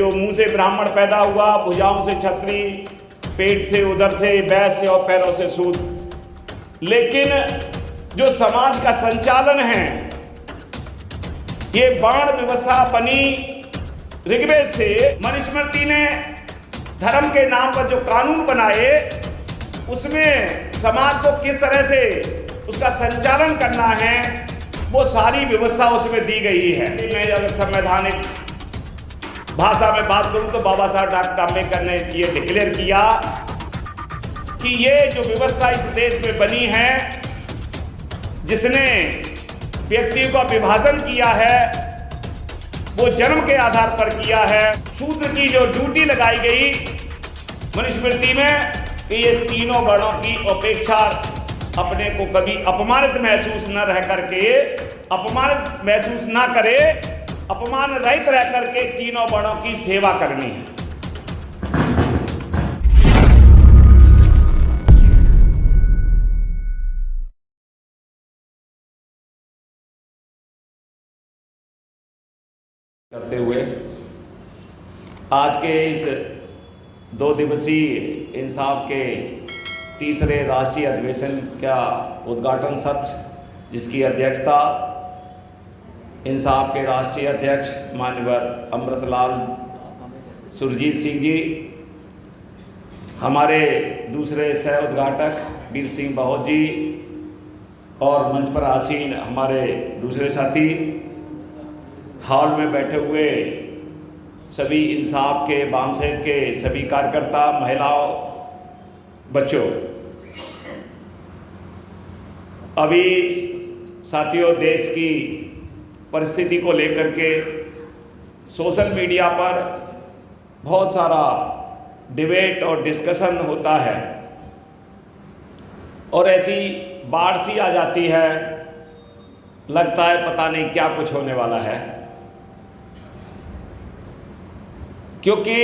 जो मुंह से ब्राह्मण पैदा हुआ, भुजाओं से क्षत्रिय, पेट से उदर से वैश्य और पैरों से शूद्र। लेकिन जो समाज का संचालन है, ये वर्ण व्यवस्था बनी ऋग्वेद से। मनुस्मृति ने धर्म के नाम पर जो कानून बनाए, उसमें समाज को किस तरह से उसका संचालन करना है, वो सारी व्यवस्था उसमें दी गई है। मैं अगर संवैधानिक भाषा में बात करूं तो बाबा साहब डॉक्टर अम्बेडकर ने ये डिक्लेयर किया कि ये जो व्यवस्था इस देश में बनी है, जिसने व्यक्तियों का विभाजन किया है, वो जन्म के आधार पर किया है। शूद्र की जो ड्यूटी लगाई गई मनुस्मृति में कि ये तीनों वर्णों की अपेक्षा अपने को कभी अपमानित महसूस न रह करके, अपमानित महसूस ना करे, अपमान रहित रह करके तीनों वर्णों की सेवा करनी है। करते हुए आज के इस 2 दिवसीय इंसाफ के तीसरे राष्ट्रीय अधिवेशन का उद्घाटन सत्र, जिसकी अध्यक्षता इंसाफ के राष्ट्रीय अध्यक्ष माननीय अमृतलाल सुरजीत सिंह जी, हमारे दूसरे सह उद्घाटक वीर सिंह बहुत जी और मंच पर आसीन हमारे दूसरे साथी, हॉल में बैठे हुए सभी इंसाफ के, बामसेन के सभी कार्यकर्ता, महिलाओं, बच्चों। अभी साथियों, देश की परिस्थिति को लेकर के सोशल मीडिया पर बहुत सारा डिबेट और डिस्कशन होता है और ऐसी बाढ़ सी आ जाती है, लगता है पता नहीं क्या कुछ होने वाला है, क्योंकि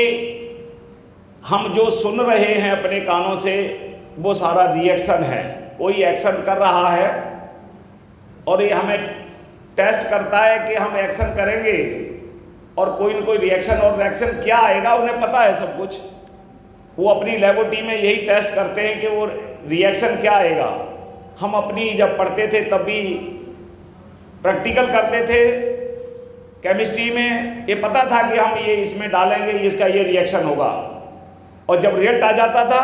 हम जो सुन रहे हैं अपने कानों से वो सारा रिएक्शन है। कोई एक्शन कर रहा है और ये हमें टेस्ट करता है कि हम एक्शन करेंगे और कोई न कोई रिएक्शन, और रिएक्शन क्या आएगा उन्हें पता है सब कुछ। वो अपनी लेबोरेटरी में यही टेस्ट करते हैं कि वो रिएक्शन क्या आएगा। हम अपनी जब पढ़ते थे तब भी प्रैक्टिकल करते थे केमिस्ट्री में, ये पता था कि हम ये इसमें डालेंगे, इसका ये रिएक्शन होगा, और जब रिजल्ट आ जाता था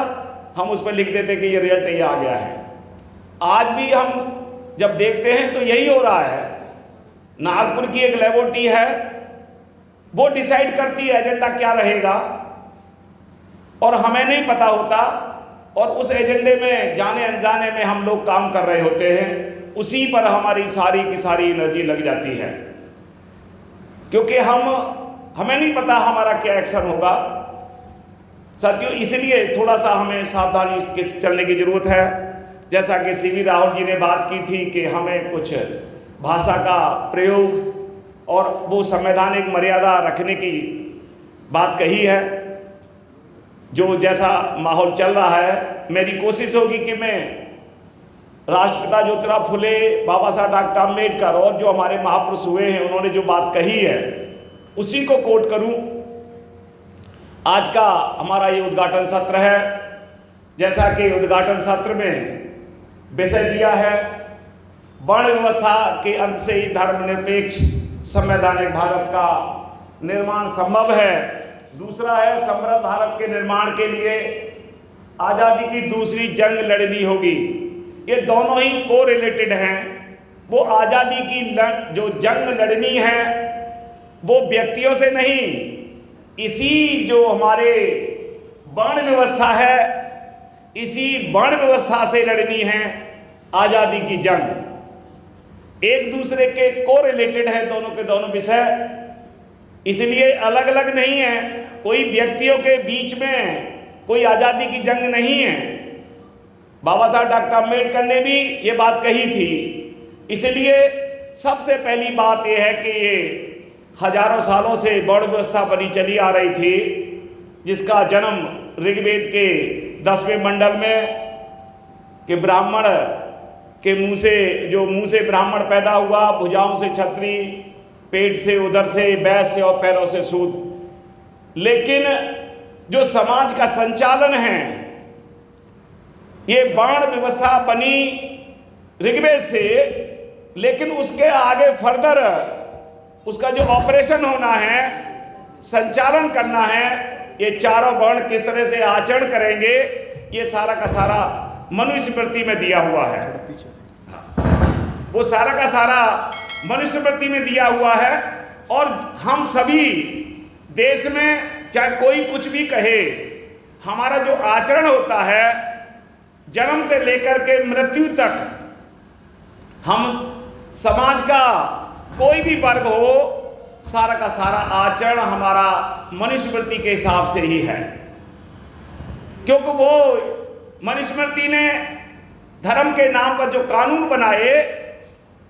हम उस पर लिख देते कि ये रिजल्ट ये आ गया है। आज भी हम जब देखते हैं तो यही हो रहा है। नागपुर की एक लेबोरेटरी है, वो डिसाइड करती है एजेंडा क्या रहेगा और हमें नहीं पता होता, और उस एजेंडे में जाने अनजाने में हम लोग काम कर रहे होते हैं। उसी पर हमारी सारी की सारी एनर्जी लग जाती है, क्योंकि हमें नहीं पता हमारा क्या एक्शन होगा। साथियों, इसलिए थोड़ा सा हमें सावधानी के चलने की ज़रूरत है। जैसा कि सीवी राहुल जी ने बात की थी कि हमें कुछ भाषा का प्रयोग और वो संवैधानिक मर्यादा रखने की बात कही है। जो जैसा माहौल चल रहा है, मेरी कोशिश होगी कि मैं राष्ट्रपिता ज्योतिराव फुले, बाबा साहब डॉक्टर अम्बेडकर और जो हमारे महापुरुष हुए हैं, उन्होंने जो बात कही है उसी को कोट करूं। आज का हमारा ये उद्घाटन सत्र है। जैसा कि उद्घाटन सत्र में विषय दिया है, वर्ण व्यवस्था के अंत से ही धर्मनिरपेक्ष संवैधानिक भारत का निर्माण संभव है। दूसरा है, समृद्ध भारत के निर्माण के लिए आज़ादी की दूसरी जंग लड़नी होगी। ये दोनों ही को रिलेटेड हैं। वो आज़ादी की जो जंग लड़नी है वो व्यक्तियों से नहीं, इसी जो हमारे वर्ण व्यवस्था है, इसी वर्ण व्यवस्था से लड़नी है आज़ादी की जंग। एक दूसरे के को रिलेटेड है दोनों के दोनों विषय, इसलिए अलग अलग नहीं है। कोई व्यक्तियों के बीच में कोई आज़ादी की जंग नहीं है। बाबा साहब डॉक्टर अम्बेडकर ने भी ये बात कही थी। इसलिए सबसे पहली बात यह है कि ये हजारों सालों से वर्ण व्यवस्था बनी चली आ रही थी, जिसका जन्म ऋग्वेद के 10वें मंडल में कि ब्राह्मण के मुंह से ब्राह्मण पैदा हुआ, भुजाओं से क्षत्रिय, पेट से उदर से वैश्य और पैरों से शूद्र। लेकिन जो समाज का संचालन है, ये बाण व्यवस्था बनी ऋग्वेद से, लेकिन उसके आगे फर्दर उसका जो ऑपरेशन होना है, संचालन करना है, ये चारों वर्ण किस तरह से आचरण करेंगे, ये सारा का सारा मनुस्मृति में दिया हुआ है। वो सारा का सारा मनुस्मृति में दिया हुआ है। और हम सभी देश में चाहे कोई कुछ भी कहे, हमारा जो आचरण होता है जन्म से लेकर के मृत्यु तक, हम समाज का कोई भी वर्ग हो, सारा का सारा आचरण हमारा मनुस्मृति के हिसाब से ही है। क्योंकि वो मनुस्मृति ने धर्म के नाम पर जो कानून बनाए,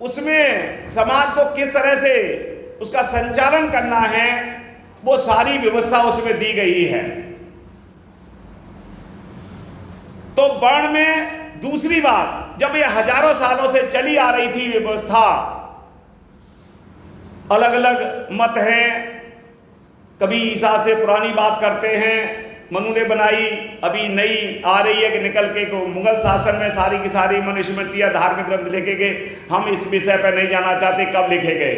उसमें समाज को किस तरह से उसका संचालन करना है, वो सारी व्यवस्था उसमें दी गई है। तो वर्ण में दूसरी बात, जब ये हजारों सालों से चली आ रही थी व्यवस्था, अलग अलग मत हैं, कभी ईसा से पुरानी बात करते हैं, मनु ने बनाई, अभी नई आ रही है कि निकल के को मुगल शासन में सारी की सारी मनुस्मृतियाँ धार्मिक ग्रंथ लिखे गए। हम इस विषय पर नहीं जाना चाहते कब लिखे गए,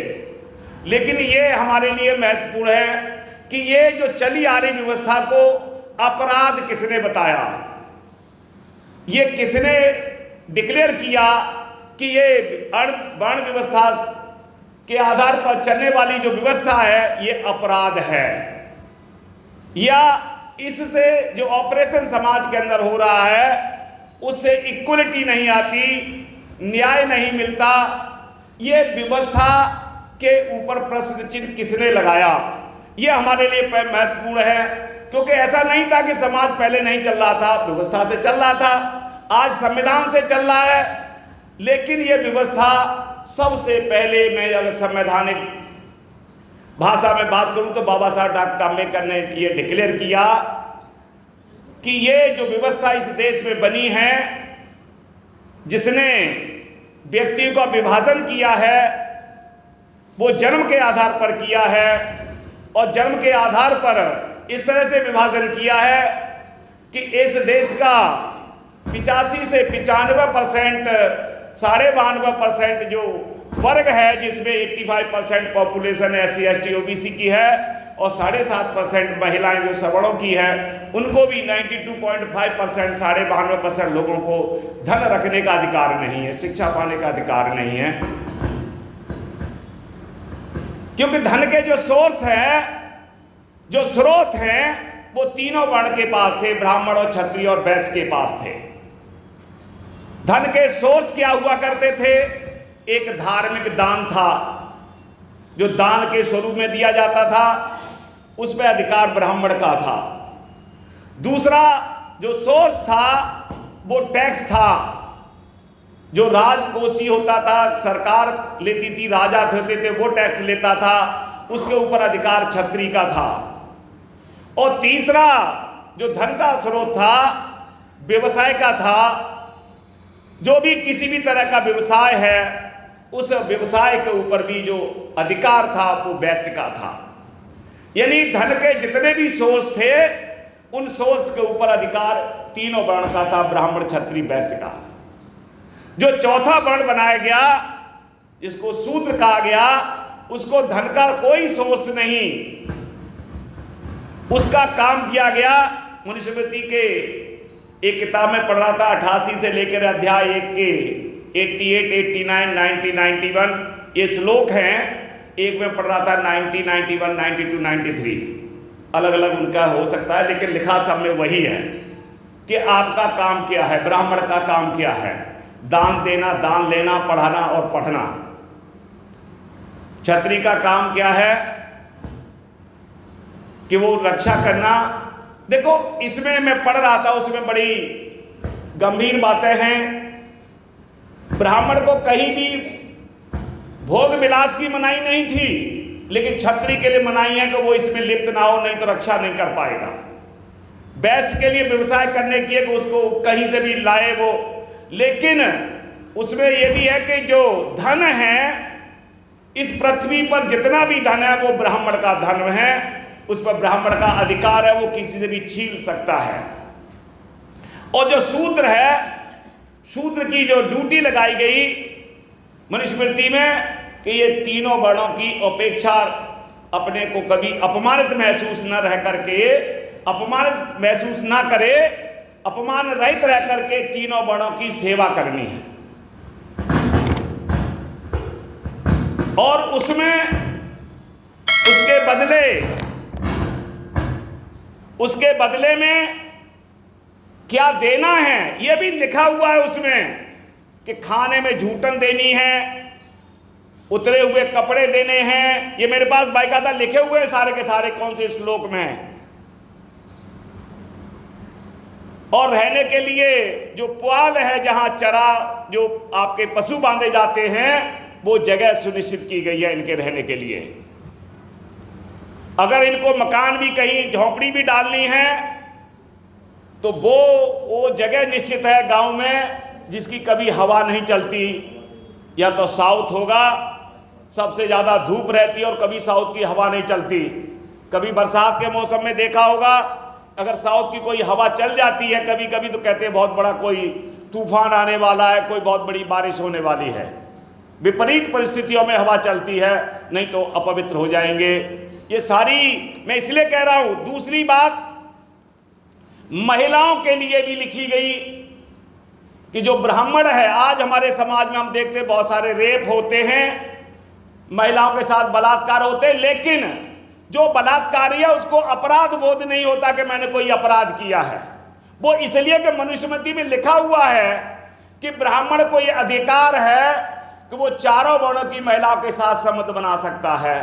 लेकिन ये हमारे लिए महत्वपूर्ण है कि ये जो चली आ रही व्यवस्था को अपराध किसने बताया, ये किसने डिक्लेयर किया कि ये वर्ण व्यवस्था के आधार पर चलने वाली जो व्यवस्था है ये अपराध है, या इससे जो ऑपरेशन समाज के अंदर हो रहा है उससे इक्वलिटी नहीं आती, न्याय नहीं मिलता, ये व्यवस्था के ऊपर प्रश्न चिन्ह किसने लगाया, ये हमारे लिए महत्वपूर्ण है। क्योंकि ऐसा नहीं था कि समाज पहले नहीं चल रहा था, व्यवस्था से चल रहा था, आज संविधान से चल रहा है, लेकिन ये व्यवस्था सबसे पहले, मैं अगर संवैधानिक भाषा में बात करूं तो बाबा साहब डॉक्टर अम्बेडकर ने ये डिक्लेयर किया कि ये जो व्यवस्था इस देश में बनी है, जिसने व्यक्तियों का विभाजन किया है, वो जन्म के आधार पर किया है, और जन्म के आधार पर इस तरह से विभाजन किया है कि इस देश का 85 से 95%, 92.5% जो वर्ग है, जिसमें 85% पॉपुलेशन SC ST OBC की है, और 7.5% महिलाएं जो सवर्णों की है, उनको भी 92.5%, 92% लोगों को धन रखने का अधिकार नहीं है, शिक्षा पाने का अधिकार नहीं है। क्योंकि धन के जो सोर्स हैं, जो स्रोत हैं, वो तीनों वर्ण के पास थे, ब्राह्मण और क्षत्रिय और वैश्य के पास थे। धन के सोर्स क्या हुआ करते थे? एक धार्मिक दान था, जो दान के स्वरूप में दिया जाता था, उसमें अधिकार ब्राह्मण का था। दूसरा जो सोर्स था वो टैक्स था, जो राजकोषीय होता था, सरकार लेती थी, राजा होते थे, वो टैक्स लेता था, उसके ऊपर अधिकार क्षत्रिय का था। और तीसरा जो धन का स्रोत था, व्यवसाय का था, जो भी किसी भी तरह का व्यवसाय है, उस व्यवसाय के ऊपर भी जो अधिकार था वो वैश्य का था। यानी धन के जितने भी सोर्स थे, उन सोर्स के ऊपर अधिकार तीनों वर्ण का था, ब्राह्मण क्षत्रिय वैश्य का। जो चौथा वर्ण बनाया गया, जिसको शूद्र कहा गया, उसको धन का कोई सोर्स नहीं, उसका काम दिया गया। मनुस्मृति के एक किताब में पढ़ रहा था, 88 से लेकर अध्याय 1 के 88, 89, 90, 91 ये श्लोक हैं। एक में पढ़ रहा था 90, 91, 92, 93, अलग अलग उनका हो सकता है, लेकिन लिखा सब में वही है कि आपका काम क्या है, ब्राह्मण का काम क्या है, दान देना, दान लेना, पढ़ाना और पढ़ना। क्षत्रिय का काम क्या है कि वो रक्षा करना। देखो, इसमें मैं पढ़ रहा था, उसमें बड़ी गंभीर बातें हैं। ब्राह्मण को कहीं भी भोग विलास की मनाही नहीं थी, लेकिन क्षत्रिय के लिए मनाही है कि वो इसमें लिप्त ना हो, नहीं तो रक्षा नहीं कर पाएगा। वैश्य के लिए व्यवसाय करने की है कि उसको कहीं से भी लाए वो, लेकिन उसमें यह भी है कि जो धन है, इस पृथ्वी पर जितना भी धन है वो ब्राह्मण का धन है, उस पर ब्राह्मण का अधिकार है, वो किसी से भी छीन सकता है। और जो शूद्र है, शूद्र की जो ड्यूटी लगाई गई मनुस्मृति में कि ये तीनों वर्णों की अपेक्षा अपने को कभी अपमानित महसूस न रह करके, अपमानित महसूस ना करे, अपमान रहित रह करके तीनों वर्णों की सेवा करनी है। और उसमें उसके बदले में क्या देना है यह भी लिखा हुआ है उसमें, कि खाने में झूठन देनी है, उतरे हुए कपड़े देने हैं। ये मेरे पास बाकायदा लिखे हुए हैं सारे के सारे, कौन से श्लोक में। और रहने के लिए जो पुआल है, जहां चरा जो आपके पशु बांधे जाते हैं, वो जगह सुनिश्चित की गई है इनके रहने के लिए। अगर इनको मकान भी कहीं झोपड़ी भी डालनी है तो वो जगह निश्चित है गांव में जिसकी कभी हवा नहीं चलती। या तो साउथ होगा, सबसे ज़्यादा धूप रहती है और कभी साउथ की हवा नहीं चलती। कभी बरसात के मौसम में देखा होगा, अगर साउथ की कोई हवा चल जाती है कभी कभी तो कहते हैं बहुत बड़ा कोई तूफान आने वाला है, कोई बहुत बड़ी बारिश होने वाली है। विपरीत परिस्थितियों में हवा चलती है, नहीं तो अपवित्र हो जाएंगे। ये सारी मैं इसलिए कह रहा हूं। दूसरी बात, महिलाओं के लिए भी लिखी गई कि जो ब्राह्मण है, आज हमारे समाज में हम देखते हैं बहुत सारे रेप होते हैं, महिलाओं के साथ बलात्कार होते हैं, लेकिन जो बलात्कारी है उसको अपराध बोध नहीं होता कि मैंने कोई अपराध किया है। वो इसलिए कि मनुस्मृति में लिखा हुआ है कि ब्राह्मण को ये अधिकार है कि वो चारों वर्णों की महिलाओं के साथ संबंध बना सकता है।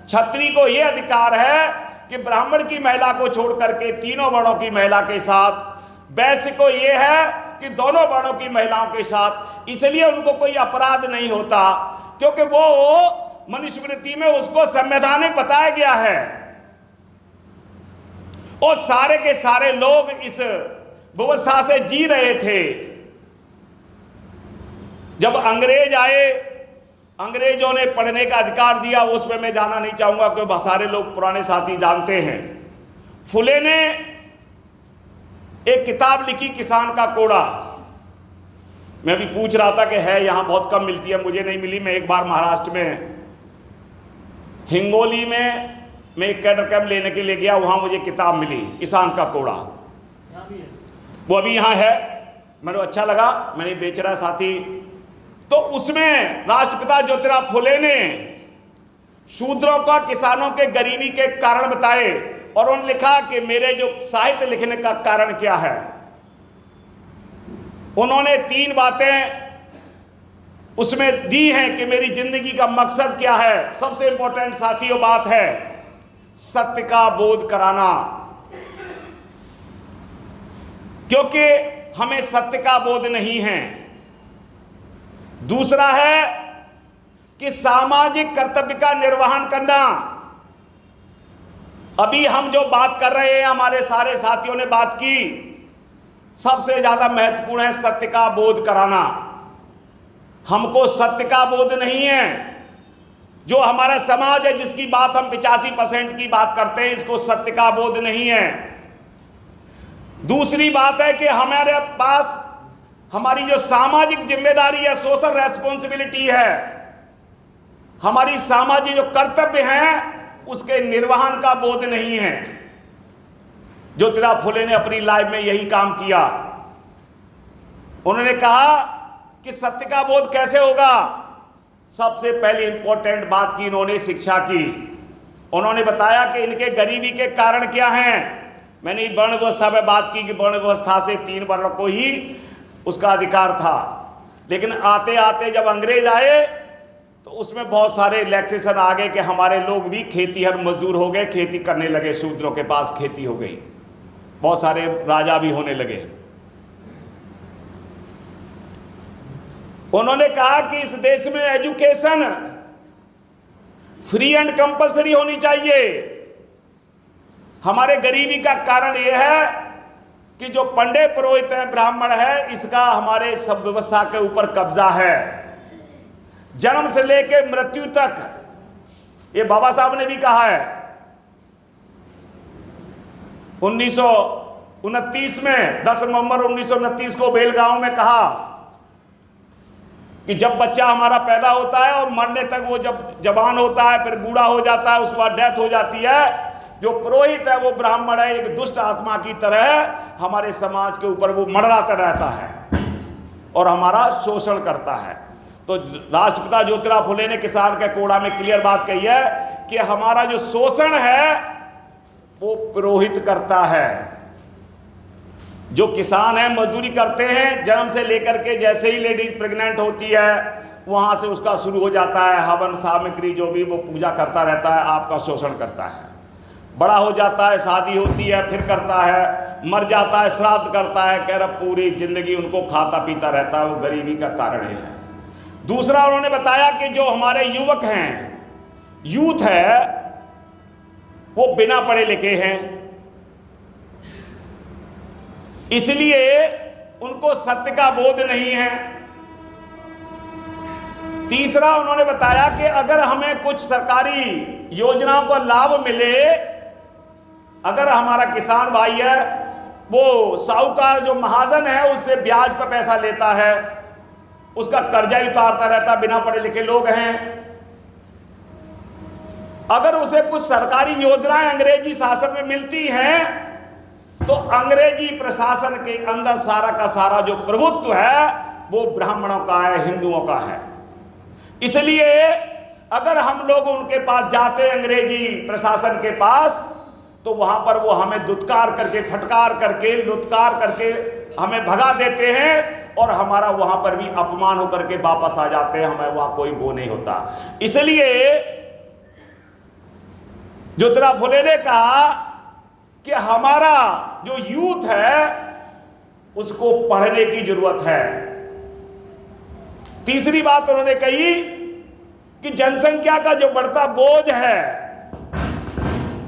क्षत्रिय को ये अधिकार है कि ब्राह्मण की महिला को छोड़ करके तीनों वर्णों की महिला के साथ। वैश्य को ये है कि दोनों वर्णों की महिलाओं के साथ। इसलिए उनको कोई अपराध नहीं होता, क्योंकि वो मनुस्मृति में उसको संवैधानिक बताया गया है। और सारे के सारे लोग इस व्यवस्था से जी रहे थे। जब अंग्रेज आए, अंग्रेजों ने पढ़ने का अधिकार दिया, उसमें मैं जाना नहीं चाहूंगा क्योंकि सारे लोग पुराने साथी जानते हैं। फुले ने एक किताब लिखी, किसान का कोड़ा। मैं भी पूछ रहा था कि है यहाँ बहुत कम मिलती है, मुझे नहीं मिली। मैं एक बार महाराष्ट्र में हिंगोली में मैं एक कैडर कैंप लेने के लिए गया, वहाँ मुझे किताब मिली, किसान का कोड़ा। वो अभी यहाँ है, मेरे को अच्छा लगा, मैंने बेच रहा साथी। तो उसमें राष्ट्रपिता ज्योतिराव फुले ने शूद्रों का, किसानों के गरीबी के कारण बताए, और उन्होंने लिखा कि मेरे जो साहित्य लिखने का कारण क्या है। उन्होंने 3 बातें उसमें दी हैं कि मेरी जिंदगी का मकसद क्या है। सबसे इंपॉर्टेंट साथियों बात है सत्य का बोध कराना, क्योंकि हमें सत्य का बोध नहीं है। दूसरा है कि सामाजिक कर्तव्य का निर्वहन करना। अभी हम जो बात कर रहे हैं, हमारे सारे साथियों ने बात की, सबसे ज्यादा महत्वपूर्ण है सत्य का बोध कराना। हमको सत्य का बोध नहीं है। जो हमारा समाज है, जिसकी बात हम 85% की बात करते हैं, इसको सत्य का बोध नहीं है। दूसरी बात है कि हमारे पास हमारी जो सामाजिक जिम्मेदारी है, सोशल रेस्पॉन्सिबिलिटी है, हमारी सामाजिक जो कर्तव्य हैं, उसके निर्वहन का बोध नहीं है। ज्योतिराव फुले ने अपनी लाइफ में यही काम किया। उन्होंने कहा कि सत्य का बोध कैसे होगा। सबसे पहली इंपॉर्टेंट बात की इन्होंने शिक्षा की। उन्होंने बताया कि इनके गरीबी के कारण क्या हैं। मैंने वर्ण व्यवस्था में बात की कि वर्ण व्यवस्था से 3 वर्ण को ही उसका अधिकार था, लेकिन आते आते जब अंग्रेज आए तो उसमें बहुत सारे रिलैक्सेशन आ गए कि हमारे लोग भी खेतीहर मजदूर हो गए, खेती करने लगे, शूद्रों के पास खेती हो गई, बहुत सारे राजा भी होने लगे। उन्होंने कहा कि इस देश में एजुकेशन फ्री एंड कंपलसरी होनी चाहिए। हमारे गरीबी का कारण यह है कि जो पंडित पुरोहित है, ब्राह्मण है, इसका हमारे सब व्यवस्था के ऊपर कब्जा है, जन्म से लेकर मृत्यु तक। ये बाबा साहब ने भी कहा है 1929 में 10 नवंबर 1929 को बेलगांव में कहा कि जब बच्चा हमारा पैदा होता है और मरने तक वो जब जवान होता है, फिर बूढ़ा हो जाता है, उसके बाद डेथ हो जाती है, जो पुरोहित है वो ब्राह्मण है, एक दुष्ट आत्मा की तरह हमारे समाज के ऊपर वो मंडराता रहता है और हमारा शोषण करता है। तो राष्ट्रपिता ज्योतिराव फुले ने किसान के कोड़ा में क्लियर बात कही है कि हमारा जो शोषण है वो पुरोहित करता है। जो किसान है मजदूरी करते हैं, जन्म से लेकर के जैसे ही लेडीज प्रेग्नेंट होती है वहां से उसका शुरू हो जाता है हवन सामग्री, जो भी वो पूजा करता रहता है, आपका शोषण करता है। बड़ा हो जाता है, शादी होती है, फिर करता है, मर जाता है, श्राद्ध करता है, कह रहा पूरी जिंदगी उनको खाता पीता रहता है, वो गरीबी का कारण है। दूसरा उन्होंने बताया कि जो हमारे युवक हैं, यूथ है, वो बिना पढ़े लिखे हैं, इसलिए उनको सत्य का बोध नहीं है। तीसरा उन्होंने बताया कि अगर हमें कुछ सरकारी योजनाओं का लाभ मिले, अगर हमारा किसान भाई है वो साहूकार जो महाजन है उससे ब्याज पर पैसा लेता है, उसका कर्जा ही उतारता रहता, बिना पढ़े लिखे लोग हैं, अगर उसे कुछ सरकारी योजनाएं अंग्रेजी शासन में मिलती हैं तो अंग्रेजी प्रशासन के अंदर सारा का सारा जो प्रभुत्व है वो ब्राह्मणों का है, हिंदुओं का है। इसलिए अगर हम लोग उनके पास जाते अंग्रेजी प्रशासन के पास तो वहां पर वो हमें दुत्कार करके, फटकार करके, लुत्कार करके हमें भगा देते हैं और हमारा वहां पर भी अपमान होकर के वापस आ जाते हैं, हमें वहां कोई वो नहीं होता। इसलिए ज्योतिराव फुले ने कहा कि हमारा जो यूथ है उसको पढ़ने की जरूरत है। तीसरी बात उन्होंने कही कि जनसंख्या का जो बढ़ता बोझ है,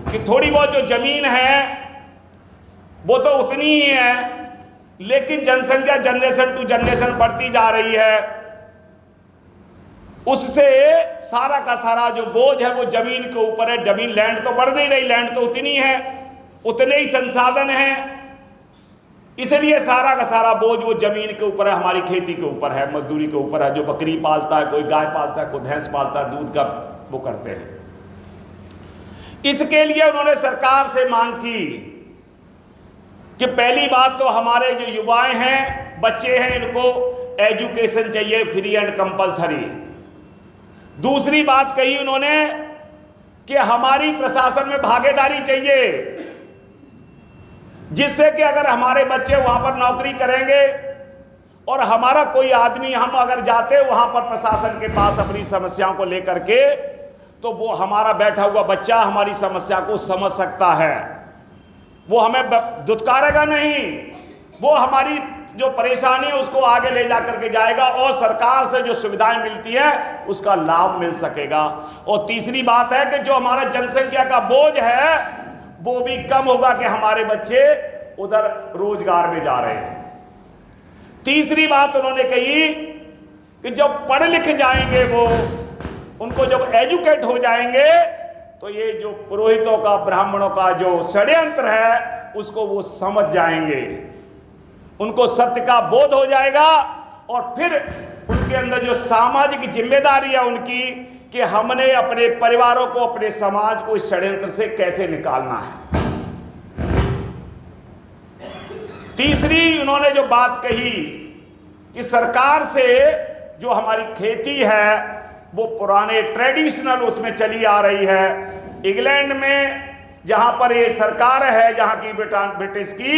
कि थोड़ी बहुत जो जमीन है वो तो उतनी ही है, लेकिन जनसंख्या जनरेशन टू जनरेशन बढ़ती जा रही है, उससे सारा का सारा जो बोझ है वो जमीन के ऊपर है। जमीन, लैंड तो बढ़ नहीं रही, लैंड तो उतनी है, उतने ही संसाधन हैं, इसलिए सारा का सारा बोझ वो जमीन के ऊपर है, हमारी खेती के ऊपर है, मजदूरी के ऊपर है। जो बकरी पालता है, कोई गाय पालता है, कोई भैंस पालता है, दूध का वो करते हैं। इसके लिए उन्होंने सरकार से मांग की कि पहली बात तो हमारे जो युवाएं हैं, बच्चे हैं, इनको एजुकेशन चाहिए फ्री एंड कंपलसरी। दूसरी बात कही उन्होंने कि हमारी प्रशासन में भागीदारी चाहिए, जिससे कि अगर हमारे बच्चे वहां पर नौकरी करेंगे और हमारा कोई आदमी, हम अगर जाते वहां पर प्रशासन के पास अपनी समस्याओं को लेकर के, तो वो हमारा बैठा हुआ बच्चा हमारी समस्या को समझ सकता है, वो हमें दुत्कारेगा नहीं, वो हमारी जो परेशानी है उसको आगे ले जा करके जाएगा और सरकार से जो सुविधाएं मिलती है उसका लाभ मिल सकेगा। और तीसरी बात है कि जो हमारा जनसंख्या का बोझ है वो भी कम होगा कि हमारे बच्चे उधर रोजगार में जा रहे हैं। तीसरी बात उन्होंने कही कि जब पढ़ लिख जाएंगे वो, उनको जब एजुकेट हो जाएंगे तो ये जो पुरोहितों का, ब्राह्मणों का जो षड्यंत्र है उसको वो समझ जाएंगे, उनको सत्य का बोध हो जाएगा और फिर उनके अंदर जो सामाजिक जिम्मेदारी है उनकी, कि हमने अपने परिवारों को, अपने समाज को इस षड्यंत्र से कैसे निकालना है। तीसरी उन्होंने जो बात कही कि सरकार से जो हमारी खेती है वो पुराने ट्रेडिशनल उसमें चली आ रही है। इंग्लैंड में जहां पर ये सरकार है, जहां की ब्रिटिश की,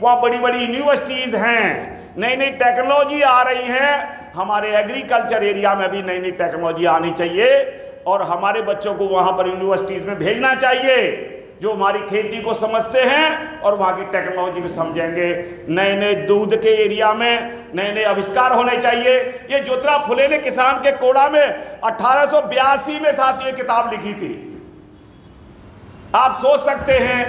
वहां बड़ी बड़ी यूनिवर्सिटीज हैं, नई नई टेक्नोलॉजी आ रही है। हमारे एग्रीकल्चर एरिया में भी नई नई टेक्नोलॉजी आनी चाहिए और हमारे बच्चों को वहां पर यूनिवर्सिटीज में भेजना चाहिए, जो हमारी खेती को समझते हैं और वहां की टेक्नोलॉजी को समझेंगे। नए नए दूध के एरिया में नए नए आविष्कार होने चाहिए। ये ज्योतिराव फुले ने किसान के कोड़ा में 1882 में साथ ये किताब लिखी थी। आप सोच सकते हैं